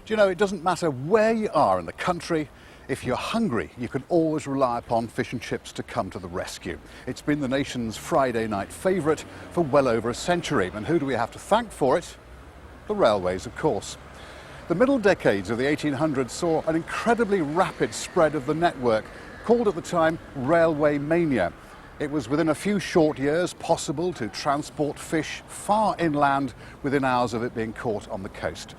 Do you know, it doesn't matter where you are in the country, if you're hungry, you can always rely upon fish and chips to come to the rescue. It's been the nation's Friday night favourite for well over a century. And who do we have to thank for it? The railways, of course. The middle decades of the 1800s saw an incredibly rapid spread of the network, called at the time railway mania. It was within a few short years possible to transport fish far inland within hours of it being caught on the coast.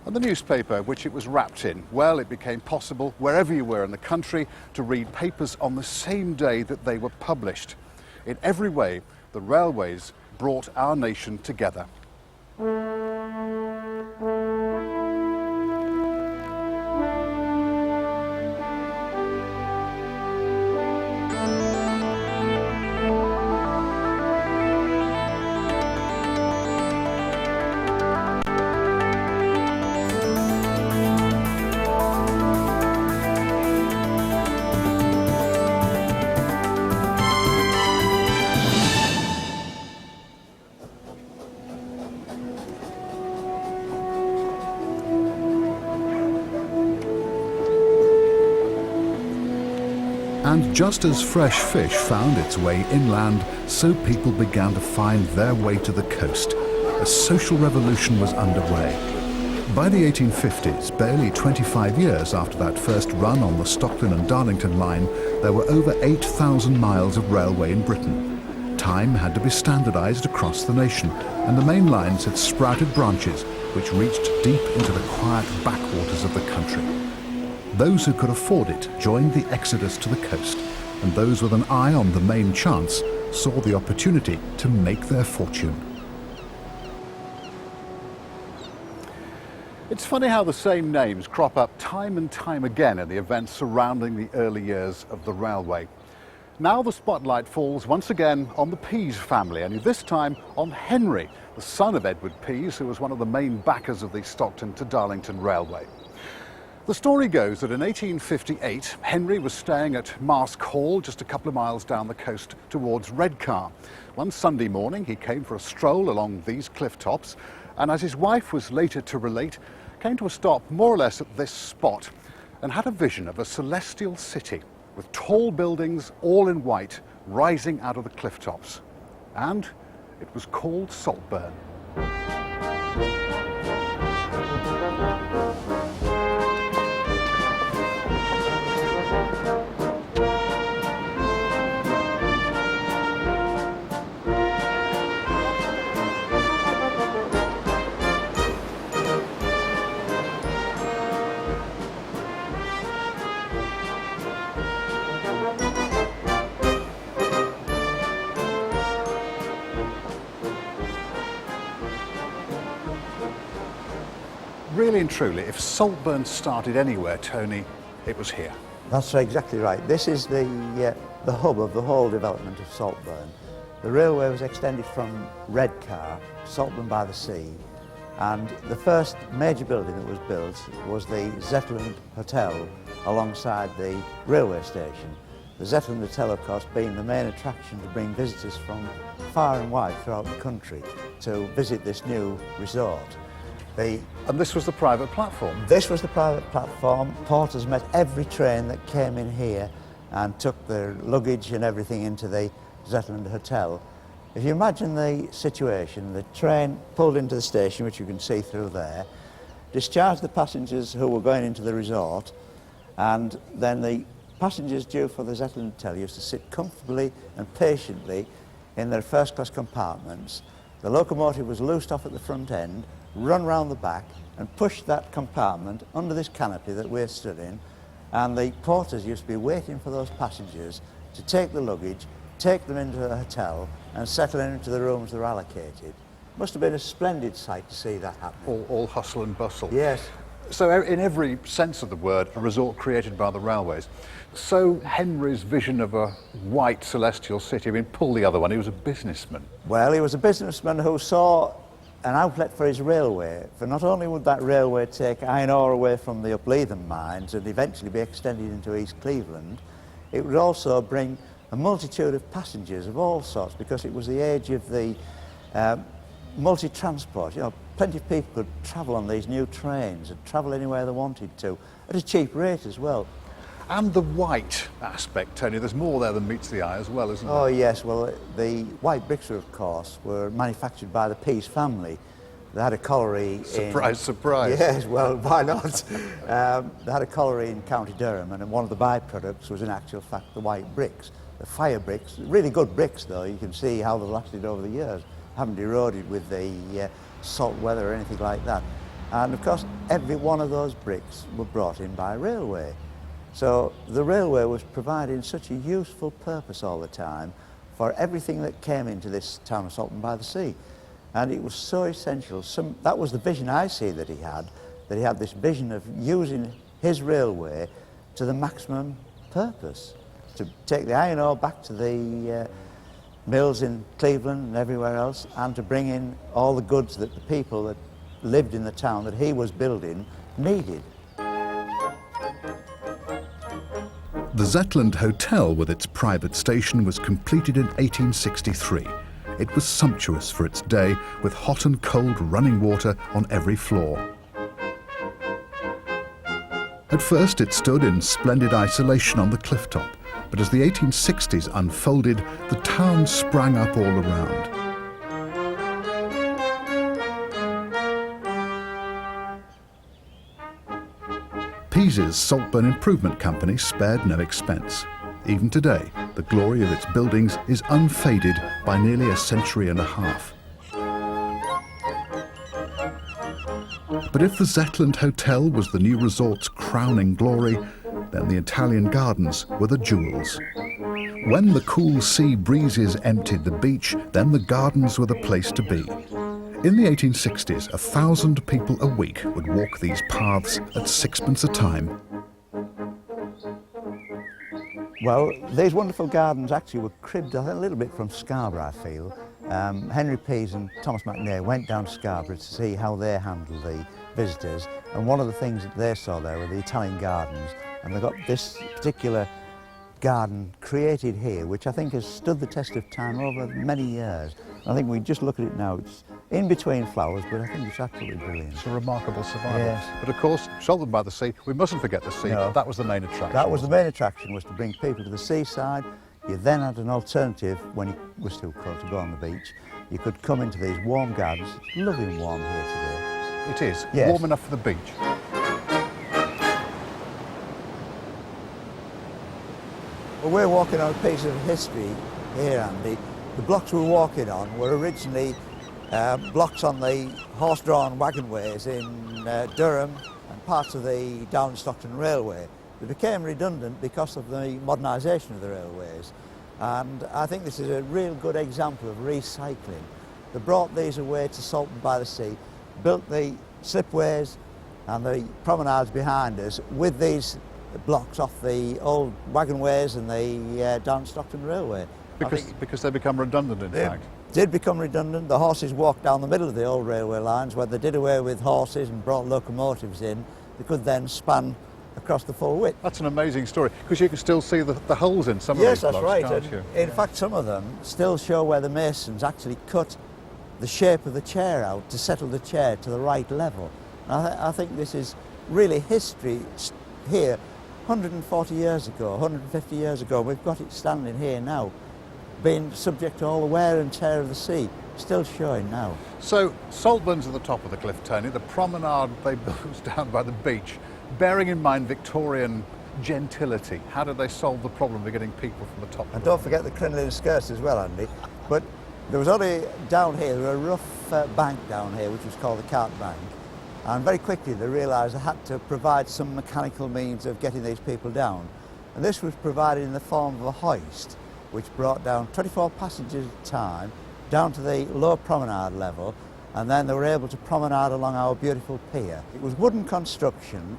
And the newspaper which it was wrapped in, well, it became possible wherever you were in the country to read papers on the same day that they were published. In every way, the railways brought our nation together. And just as fresh fish found its way inland, so people began to find their way to the coast. A social revolution was underway. By the 1850s, barely 25 years after that first run on the Stockton and Darlington line, there were over 8,000 miles of railway in Britain. Time had to be standardised across the nation, and the main lines had sprouted branches which reached deep into the quiet backwaters of the country. Those who could afford it joined the exodus to the coast, and those with an eye on the main chance saw the opportunity to make their fortune. It's funny how the same names crop up time and time again in the events surrounding the early years of the railway. Now the spotlight falls once again on the Pease family, and this time on Henry, the son of Edward Pease, who was one of the main backers of the Stockton to Darlington Railway. The story goes that in 1858, Henry was staying at Mask Hall, just a couple of miles down the coast towards Redcar. One Sunday morning, he came for a stroll along these cliff tops, and as his wife was later to relate, came to a stop more or less at this spot and had a vision of a celestial city with tall buildings, all in white, rising out of the cliff tops. And it was called Saltburn. Really and truly, if Saltburn started anywhere, Tony, it was here. That's exactly right. This is the hub of the whole development of Saltburn. The railway was extended from Redcar, Saltburn by the sea, and the first major building that was built was the Zetland Hotel alongside the railway station. The Zetland Hotel, of course, being the main attraction to bring visitors from far and wide throughout the country to visit this new resort. And this was the private platform? This was the private platform. Porters met every train that came in here and took their luggage and everything into the Zetland Hotel. If you imagine the situation, the train pulled into the station, which you can see through there, discharged the passengers who were going into the resort, and then the passengers due for the Zetland Hotel used to sit comfortably and patiently in their first-class compartments. The locomotive was loosed off at the front end, run round the back and push that compartment under this canopy that we're stood in, and the porters used to be waiting for those passengers to take the luggage, take them into the hotel and settle into the rooms that were allocated. Must have been a splendid sight to see that happen. All hustle and bustle. Yes. So in every sense of the word, a resort created by the railways. So Henry's vision of a white celestial city, I mean, pull the other one, he was a businessman. Well, he was a businessman who saw an outlet for his railway. For not only would that railway take iron ore away from the Upleathen mines and eventually be extended into East Cleveland, it would also bring a multitude of passengers of all sorts, because it was the age of the multi-transport. You know, plenty of people could travel on these new trains and travel anywhere they wanted to at a cheap rate as well. And the white aspect, Tony, there's more there than meets the eye as well, isn't there? Oh yes, well the white bricks, of course, were manufactured by the Pease family. They had a colliery Surprise, surprise. Yes, well, why not? They had a colliery in County Durham, and one of the byproducts was in actual fact the white bricks. The fire bricks, really good bricks though, you can see how they've lasted over the years. Haven't eroded with the salt weather or anything like that. And of course, every one of those bricks were brought in by railway. So the railway was providing such a useful purpose all the time for everything that came into this town of Salton-by-the-Sea. And it was so essential. That was the vision I see that he had this vision of using his railway to the maximum purpose, to take the iron ore back to the mills in Cleveland and everywhere else, and to bring in all the goods that the people that lived in the town that he was building needed. The Zetland Hotel with its private station was completed in 1863. It was sumptuous for its day, with hot and cold running water on every floor. At first it stood in splendid isolation on the cliff top, but as the 1860s unfolded, the town sprang up all around. Pease's Saltburn Improvement Company spared no expense. Even today, the glory of its buildings is unfaded by nearly a century and a half. But if the Zetland Hotel was the new resort's crowning glory, then the Italian gardens were the jewels. When the cool sea breezes emptied the beach, then the gardens were the place to be. In the 1860s, 1,000 people a week would walk these paths at sixpence a time. Well, these wonderful gardens actually were cribbed a little bit from Scarborough, I feel. Henry Pease and Thomas McNair went down to Scarborough to see how they handled the visitors, and one of the things that they saw there were the Italian gardens, and they got this particular garden created here, which I think has stood the test of time over many years. I think we just look at it now, it's in between flowers, but I think it's absolutely brilliant. It's a remarkable survival. Yes. But of course, Salton-by-the-Sea, we mustn't forget the sea. No. That was the main attraction. That was the main attraction, was to bring people to the seaside. You then had an alternative when it was too cold to go on the beach. You could come into these warm gardens. It's lovely and warm here today. It is. Yes. Warm enough for the beach. Well, we're walking on a piece of history here, Andy. The blocks we're walking on were originally blocks on the horse-drawn wagonways in Durham and parts of the Down Stockton Railway. They became redundant because of the modernisation of the railways, and I think this is a real good example of recycling. They brought these away to Salton-by-the-Sea, built the slipways and the promenades behind us with these blocks off the old wagonways and the Down Stockton Railway. Because they become redundant, in fact. Did become redundant. The horses walked down the middle of the old railway lines. Where they did away with horses and brought locomotives in, they could then span across the full width. That's an amazing story, because you can still see the holes in some of Yes, these that's blocks, right. can't you? In fact, some of them still show where the masons actually cut the shape of the chair out to settle the chair to the right level. I think this is really history here. 140 years ago, 150 years ago, we've got it standing here now, being subject to all the wear and tear of the sea, still showing now. So, Saltburn's at the top of the cliff, Tony. The promenade they built was down by the beach. Bearing in mind Victorian gentility, how did they solve the problem of getting people from the top? And don't forget the crinoline skirts as well, Andy. But there was only down here, there was a rough bank down here, which was called the Cart Bank. And very quickly they realised they had to provide some mechanical means of getting these people down. And this was provided in the form of a hoist, which brought down 24 passengers at a time down to the low promenade level, and then they were able to promenade along our beautiful pier. It was wooden construction,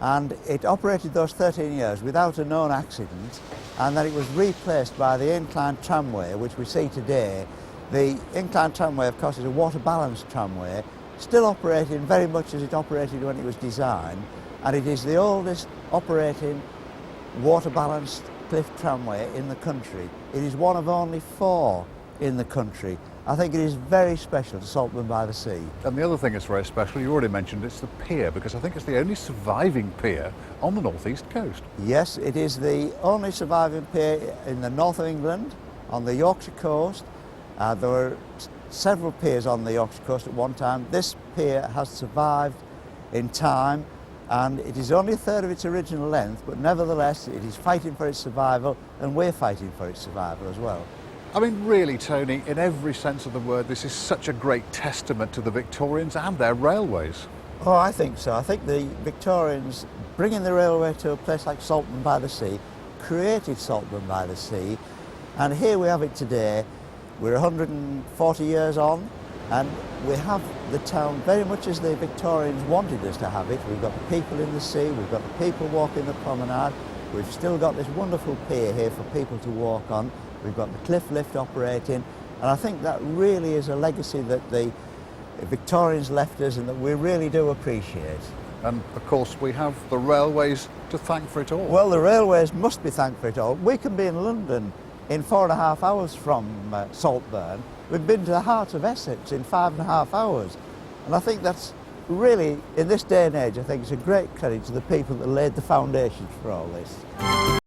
and it operated those 13 years without a known accident, and then it was replaced by the inclined tramway, which we see today. The inclined tramway, of course, is a water-balanced tramway, still operating very much as it operated when it was designed, and it is the oldest operating water-balanced cliff tramway in the country. It is one of only 4 in the country, I think it is very special to Saltburn by the Sea. And the other thing that's very special, you already mentioned, it's the pier, because I think it's the only surviving pier on the northeast coast. Yes, it is the only surviving pier in the north of England, on the Yorkshire coast. There were several piers on the Yorkshire coast at one time. This pier has survived in time, and it is only a third of its original length, but nevertheless it is fighting for its survival, and we're fighting for its survival as well. I mean, really, Tony, in every sense of the word, this is such a great testament to the Victorians and their railways. Oh, I think so. I think the Victorians, bringing the railway to a place like Saltburn by the Sea, created Saltburn by the Sea, and here we have it today. We're 140 years on, and we have the town very much as the Victorians wanted us to have it. We've got the people in the sea, we've got the people walking the promenade, we've still got this wonderful pier here for people to walk on, we've got the cliff lift operating, and I think that really is a legacy that the Victorians left us and that we really do appreciate. And of course we have the railways to thank for it all. Well, the railways must be thanked for it all. We can be in London in 4.5 hours from Saltburn. We've been to the heart of Essex in 5.5 hours. And I think that's really, in this day and age, I think it's a great credit to the people that laid the foundations for all this.